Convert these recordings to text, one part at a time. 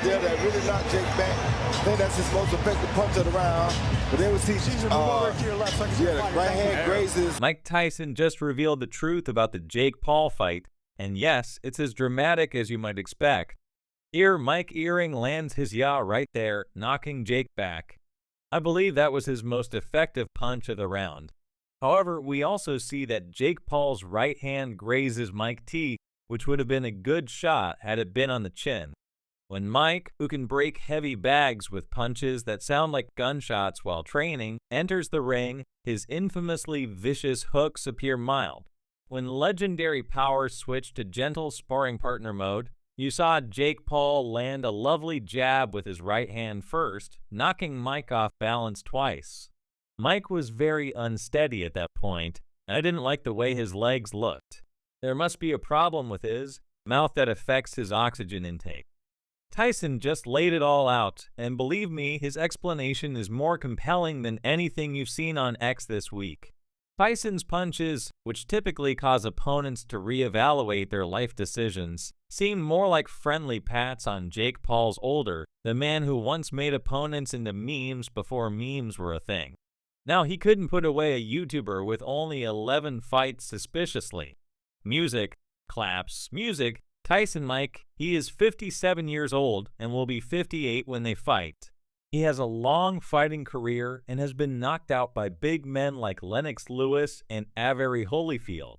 there that really knocked Jake back. I think that's his most effective punch of the round. But they was teaching, move over to your left so I can see yeah, your the fight. right hand grazes. Mike Tyson just revealed the truth about the Jake Paul fight, and yes, it's as dramatic as you might expect. Here, Mike Earring lands his yaw right there, knocking Jake back. I believe that was his most effective punch of the round. However, we also see that Jake Paul's right hand grazes Mike T, which would have been a good shot had it been on the chin. When Mike, who can break heavy bags with punches that sound like gunshots while training, enters the ring, his infamously vicious hooks appear mild. When legendary power switched to gentle sparring partner mode, you saw Jake Paul land a lovely jab with his right hand first, knocking Mike off balance twice. Mike was very unsteady at that point, and I didn't like the way his legs looked. There must be a problem with his mouth that affects his oxygen intake. Tyson just laid it all out, and believe me, his explanation is more compelling than anything you've seen on X this week. Tyson's punches, which typically cause opponents to reevaluate their life decisions, seem more like friendly pats on Jake Paul's older, the man who once made opponents into memes before memes were a thing. Now, he couldn't put away a YouTuber with only 11 fights suspiciously. Music, claps, music, Tyson Mike, he is 57 years old and will be 58 when they fight. He has a long fighting career and has been knocked out by big men like Lennox Lewis and Avery Holyfield.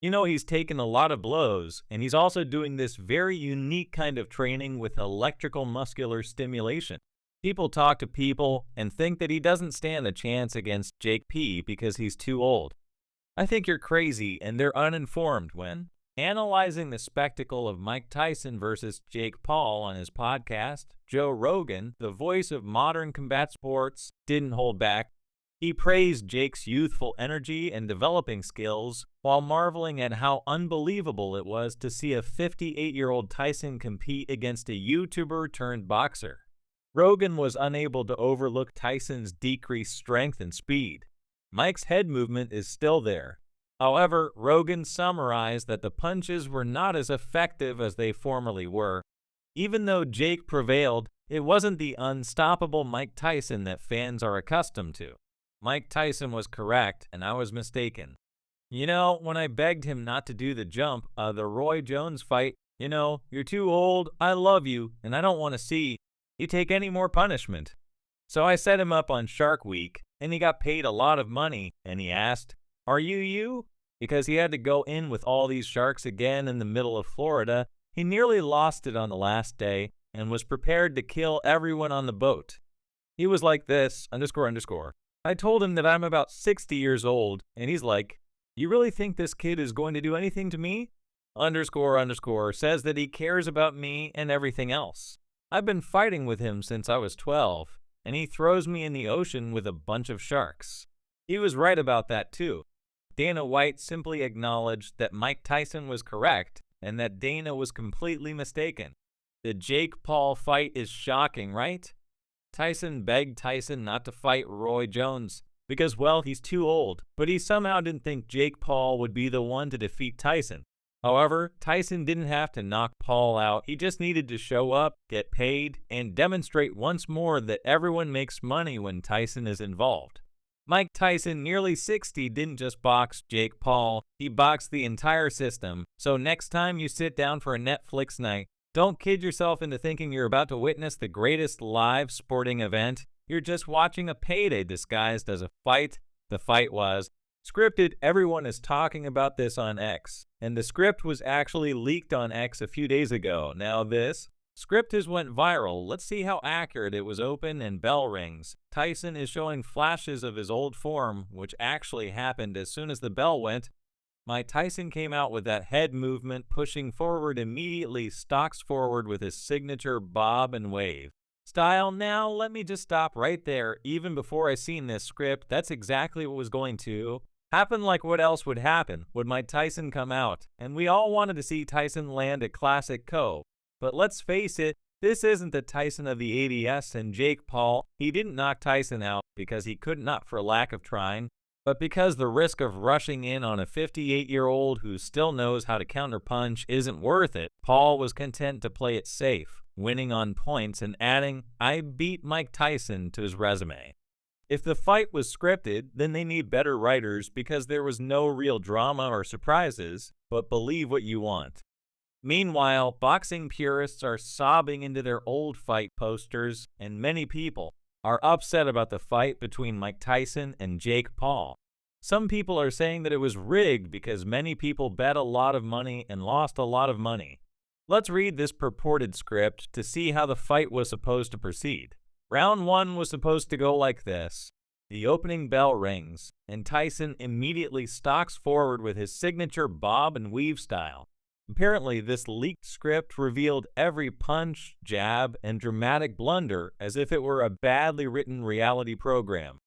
You know, he's taken a lot of blows, and he's also doing this very unique kind of training with electrical muscular stimulation. People talk to people and think that he doesn't stand a chance against Jake P because he's too old. I think you're crazy and they're uninformed when analyzing the spectacle of Mike Tyson versus Jake Paul on his podcast. Joe Rogan, the voice of modern combat sports, didn't hold back. He praised Jake's youthful energy and developing skills while marveling at how unbelievable it was to see a 58-year-old Tyson compete against a YouTuber turned boxer. Rogan was unable to overlook Tyson's decreased strength and speed. Mike's head movement is still there. However, Rogan summarized that the punches were not as effective as they formerly were. Even though Jake prevailed, it wasn't the unstoppable Mike Tyson that fans are accustomed to. Mike Tyson was correct, and I was mistaken. You know, when I begged him not to do the jump of the Roy Jones fight, you know, you're too old, I love you, and I don't want to see you take any more punishment. So I set him up on Shark Week, and he got paid a lot of money, and he asked, "Are you?" Because he had to go in with all these sharks again in the middle of Florida. He nearly lost it on the last day and was prepared to kill everyone on the boat. He was like this, __. I told him that I'm about 60 years old, and he's like, "You really think this kid is going to do anything to me?" __, says that he cares about me and everything else. I've been fighting with him since I was 12, and he throws me in the ocean with a bunch of sharks. He was right about that too. Dana White simply acknowledged that Mike Tyson was correct and that Dana was completely mistaken. The Jake Paul fight is shocking, right? Tyson begged Tyson not to fight Roy Jones because, well, he's too old, but he somehow didn't think Jake Paul would be the one to defeat Tyson. However, Tyson didn't have to knock Paul out. He just needed to show up, get paid, and demonstrate once more that everyone makes money when Tyson is involved. Mike Tyson, nearly 60, didn't just box Jake Paul, he boxed the entire system. So next time you sit down for a Netflix night, don't kid yourself into thinking you're about to witness the greatest live sporting event. You're just watching a payday disguised as a fight. The fight was scripted. Everyone is talking about this on X, and the script was actually leaked on X a few days ago. Now this script has went viral. Let's see how accurate it was. Open and bell rings. Tyson is showing flashes of his old form, which actually happened as soon as the bell went. Mike Tyson came out with that head movement, pushing forward immediately, stalks forward with his signature bob and wave style. Now, let me just stop right there. Even before I seen this script, that's exactly what was going to happen. Like, what else would happen? Would Mike Tyson come out? And we all wanted to see Tyson land a classic KO. But let's face it, this isn't the Tyson of the ADS and Jake Paul. He didn't knock Tyson out because he could not for lack of trying, but because the risk of rushing in on a 58-year-old who still knows how to counterpunch isn't worth it. Paul was content to play it safe. winning on points and adding, "I beat Mike Tyson" to his resume. If the fight was scripted, then they need better writers because there was no real drama or surprises, but believe what you want. Meanwhile, boxing purists are sobbing into their old fight posters, and many people are upset about the fight between Mike Tyson and Jake Paul. Some people are saying that it was rigged because many people bet a lot of money and lost a lot of money. Let's read this purported script to see how the fight was supposed to proceed. Round 1 was supposed to go like this. The opening bell rings, and Tyson immediately stalks forward with his signature bob and weave style. Apparently, this leaked script revealed every punch, jab, and dramatic blunder as if it were a badly written reality program.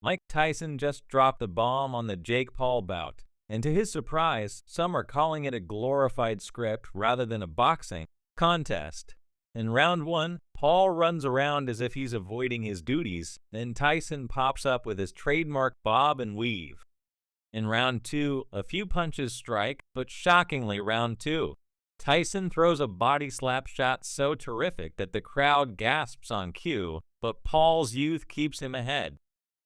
Mike Tyson just dropped the bomb on the Jake Paul bout, and to his surprise, some are calling it a glorified script rather than a boxing contest. In round 1, Paul runs around as if he's avoiding his duties, then Tyson pops up with his trademark bob and weave. In round 2, a few punches strike, but shockingly round 2, Tyson throws a body slap shot so terrific that the crowd gasps on cue, but Paul's youth keeps him ahead.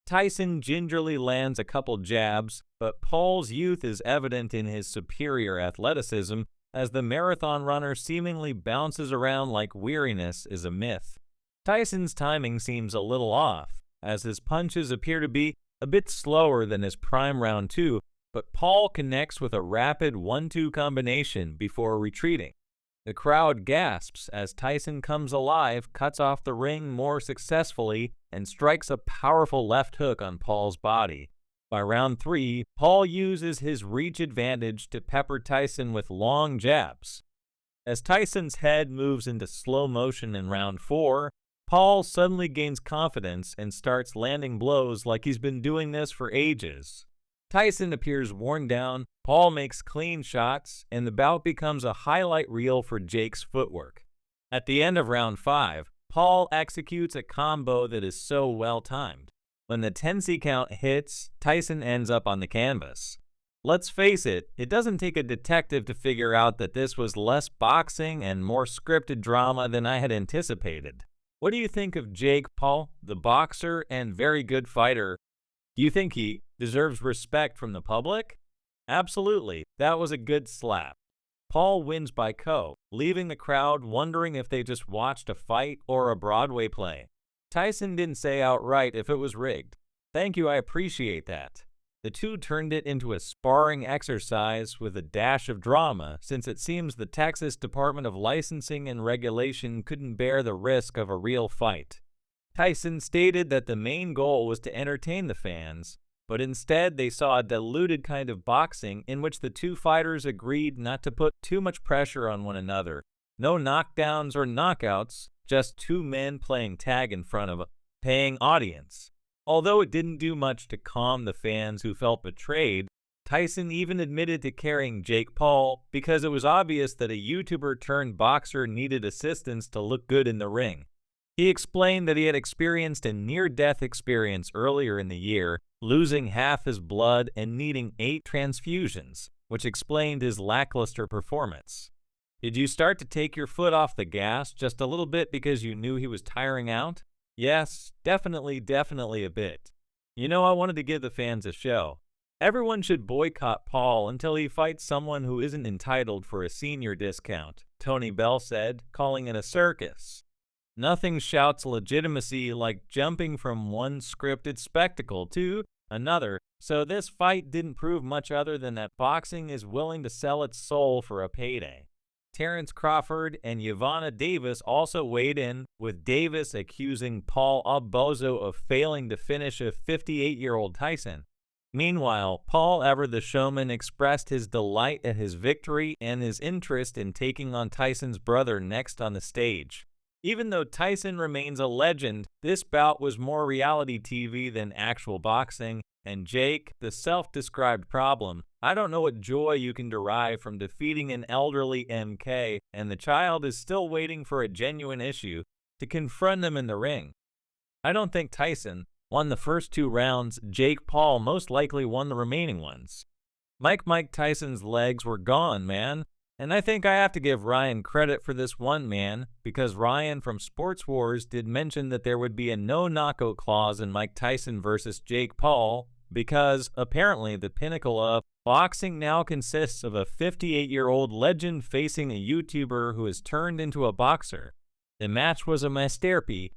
Tyson gingerly lands a couple jabs, but Paul's youth is evident in his superior athleticism as the marathon runner seemingly bounces around like weariness is a myth. Tyson's timing seems a little off, as his punches appear to be a bit slower than his prime round 2, but Paul connects with a rapid 1-2 combination before retreating. The crowd gasps as Tyson comes alive, cuts off the ring more successfully, and strikes a powerful left hook on Paul's body. By round 3, Paul uses his reach advantage to pepper Tyson with long jabs. As Tyson's head moves into slow motion in round 4, Paul suddenly gains confidence and starts landing blows like he's been doing this for ages. Tyson appears worn down, Paul makes clean shots, and the bout becomes a highlight reel for Jake's footwork. At the end of round 5, Paul executes a combo that is so well timed. When the 10C count hits, Tyson ends up on the canvas. Let's face it, it doesn't take a detective to figure out that this was less boxing and more scripted drama than I had anticipated. What do you think of Jake Paul, the boxer and very good fighter? Do you think he deserves respect from the public? Absolutely, that was a good slap. Paul wins by KO, leaving the crowd wondering if they just watched a fight or a Broadway play. Tyson didn't say outright if it was rigged. Thank you, I appreciate that. The two turned it into a sparring exercise with a dash of drama, since it seems the Texas Department of Licensing and Regulation couldn't bear the risk of a real fight. Tyson stated that the main goal was to entertain the fans, but instead they saw a diluted kind of boxing in which the two fighters agreed not to put too much pressure on one another. No knockdowns or knockouts, just two men playing tag in front of a paying audience. Although it didn't do much to calm the fans who felt betrayed, Tyson even admitted to carrying Jake Paul because it was obvious that a YouTuber turned boxer needed assistance to look good in the ring. He explained that he had experienced a near-death experience earlier in the year, losing half his blood and needing 8 transfusions, which explained his lackluster performance. Did you start to take your foot off the gas just a little bit because you knew he was tiring out? Yes, definitely a bit. You know, I wanted to give the fans a show. Everyone should boycott Paul until he fights someone who isn't entitled for a senior discount, Tony Bell said, calling it a circus. Nothing shouts legitimacy like jumping from one scripted spectacle to another, so this fight didn't prove much other than that boxing is willing to sell its soul for a payday. Terrence Crawford and Yvonne Davis also weighed in, with Davis accusing Paul Bozo of failing to finish a 58-year-old Tyson. Meanwhile, Paul Ever the Showman expressed his delight at his victory and his interest in taking on Tyson's brother next on the stage. Even though Tyson remains a legend, this bout was more reality TV than actual boxing, and Jake, the self-described problem, I don't know what joy you can derive from defeating an elderly MK, and the child is still waiting for a genuine issue to confront him in the ring. I don't think Tyson won the first 2 rounds. Jake Paul most likely won the remaining ones. Mike Tyson's legs were gone, man. And I think I have to give Ryan credit for this one, man, because Ryan from Sports Wars did mention that there would be a no knockout clause in Mike Tyson versus Jake Paul, because apparently the pinnacle of boxing now consists of a 58-year-old legend facing a YouTuber who has turned into a boxer. The match was a masterpiece,